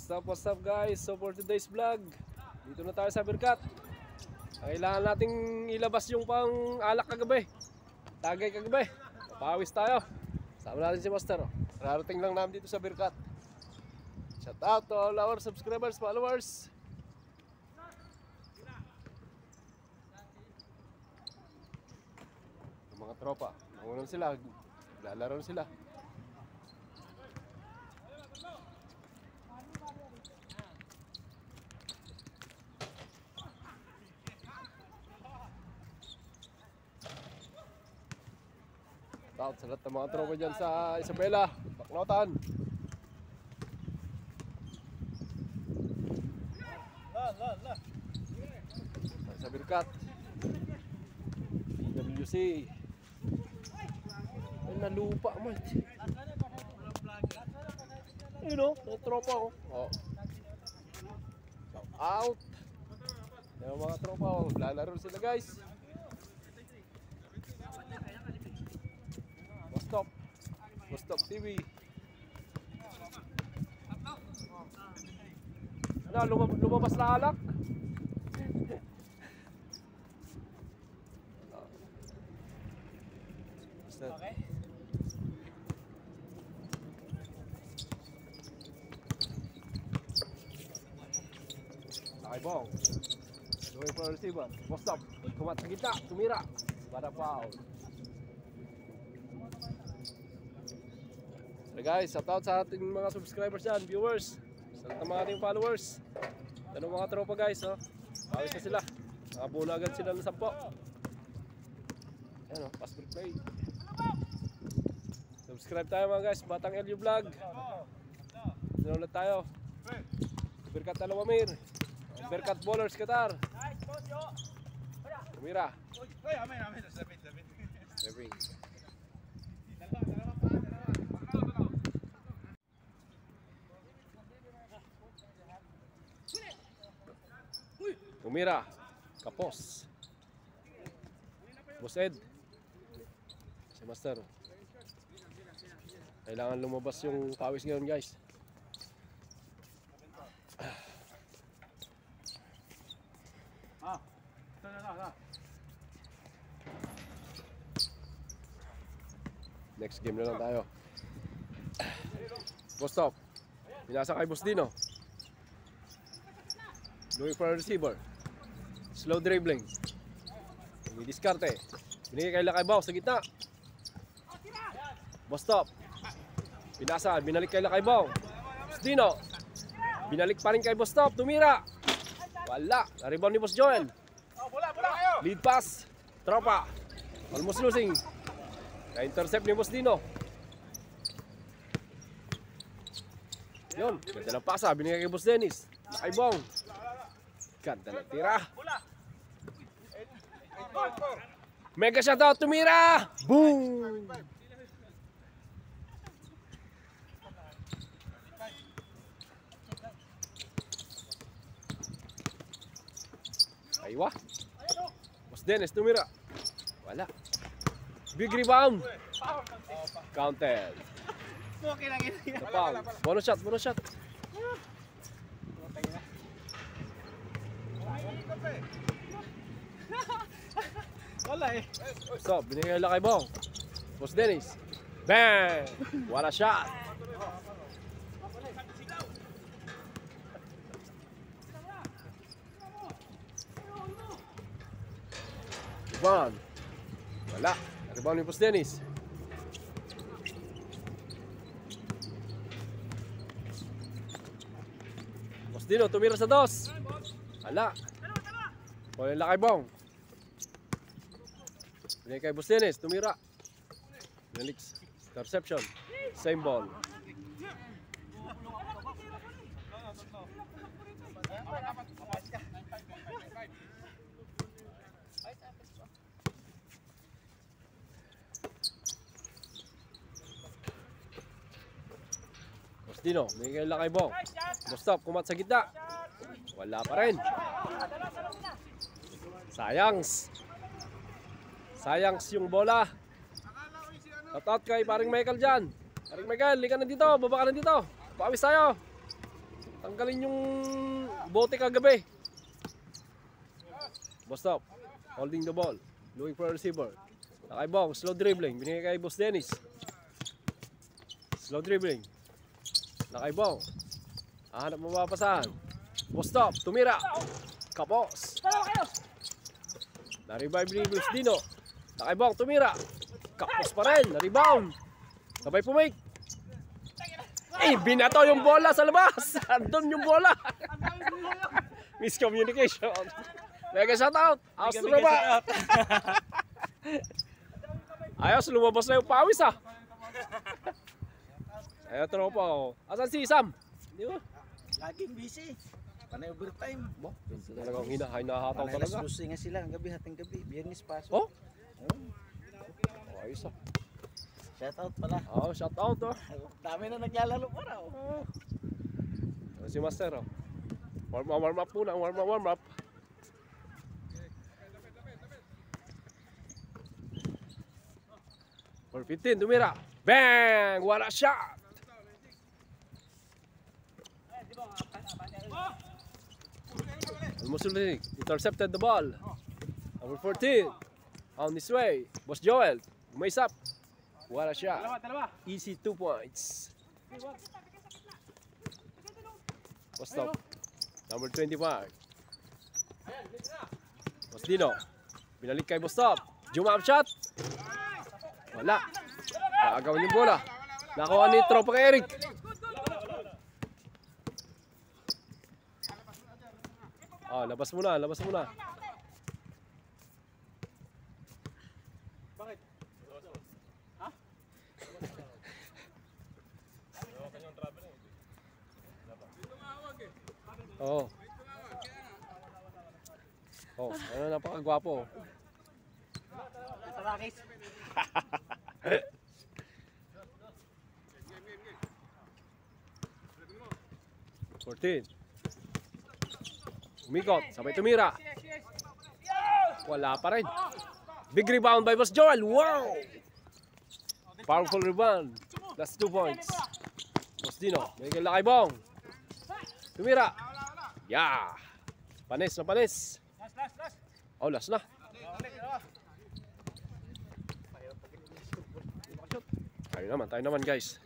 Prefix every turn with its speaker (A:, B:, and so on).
A: What's up guys? So for today's vlog, dito na tayo sa Birkat. Kailangan nating ilabas yung pang alak kagabi, tagay kagabi. Papawis tayo. Sama natin si Master. Rarating lang namin dito sa Birkat. Shout out to all our subscribers, followers. Yung mga tropa, nangunan sila, lalaro sila. Out sa lahat ng mga tropa dyan sa Isabela, Baknotan. Sa Birkat PWC. Ay, nalupa man. Ayun o, may tropa ko. Oh. Shout out. Yung mga tropa ko, lalaro sila guys. Stop TV. Ano, lumabas na alak? Okay. Nakibong. Going for receiver. Stop. Kumat sa gitna. Tumira. Para foul. So guys, shout out sa ating mga subscribers dyan, viewers, sa mga ating followers. Tanong mga tropa guys, oh. Pawis na sila. Nakabuna agad sila ng 10. Ayan o, pass break play. Subscribe tayo mga guys, Batang LU Vlog. Sinulat tayo. Birkat Alawamir, Birkat Bowlers Qatar. Tumira. Tumira, Kapos, Boss Ed, si Master. Kailangan lumabas yung pawis ngayon guys. Next game na lang tayo. Boss Top, pinasa kay Boss Dino. Going for a receiver. Slow dribbling. May diskarte. Binigay kay Lakaybaw sa gitna. Boss Top. Pinasa, binalik kay Lakaybaw. Boss Dino. Binalik pa rin kay Boss Top. Tumira. Wala. Na-rebound ni Boss Joel. Lead pass. Tropa. Almost losing. Na-intercept ni Boss Dino. Yun. Ganda ng pasa. Binigay kay Boss Dennis. Lakaybaw. Ganda ng tira. Mega shoutout, tumira! Boom! Aywa. Boss Dennis, tumira. Wala. Big rebound. Counted. Bonus shot, bonus shot. Wala eh. So, binigay lang kay Bong. Boss Dennis. Bang! What a shot! Rebound. Wala. Rebound ni Boss Dennis. Boss Dino, tumira sa 2. Wala. Wala lang kay Bong. Binigay kay Boss Dennis, tumira. Nelix, interception. Same ball. Boss Dino, binigay lang kay Bong. Boss Top, kumat sa gitna. Wala pa rin. Sayangs. Sayangs yung bola. Shout out kay paring Michael dyan. Paring Michael, lika na dito, baba ka na dito. Pawis tayo. Tanggalin yung bote kagabi. Boss Top, holding the ball. Looking for a receiver. Nakaibong, slow dribbling. Binigay kay Boss Dennis. Slow dribbling. Nakaibong. Hanap mapapasahan. Boss Top, tumira. Kapos. Na-revive ni Boss Dino. Nakaibong, tumira. Kapos pa rin. Na-rebound. Sabay pumake. Eh, binato yung bola sa labas. Andun yung bola. Miscommunication. Mega shoutout. Astro ba? Ayos, lumabas na yung pawis ah. Ayun, tropa ako. Asan si Sam? Di ba?
B: Laging busy. Panay overtime.
A: Ba? Talagang hinahataw
B: Panay
A: talaga.
B: laslusi nga sila ang gabi, hating gabi. Biyernes pasok.
A: Oh?
B: Oh.
A: Ayos ah.
B: Shout out pala.
A: Oh, shoutout oh.
B: Dami na naglalaro pa raw.
A: Si Master oh. Warm up muna, warm up. For 15, tumira. Bang! Wala shot! Almost intercepted the ball. Number 14. On his way. Boss Joel. Umays up. What a shot. Easy 2 points. Boss Top. Number 25. Boss Dino. Binalik kay Boss Top. Jump shot. Wala. Nakagawan yung bola. Nakuha ni tropa kay Eric. Oh, labas muna.
B: Bakit? Ha?
A: Oo. Oh, ano napakagwapo.
B: Tarakis.
A: 14. Umikot, sabay tumira. Wala pa rin. Big rebound by Boss Joel. Wow! Powerful rebound. That's 2 points. Boss Dino, may Lakaibong. Tumira. Yeah! Panis na panis. Oh, last na. Tayo naman guys.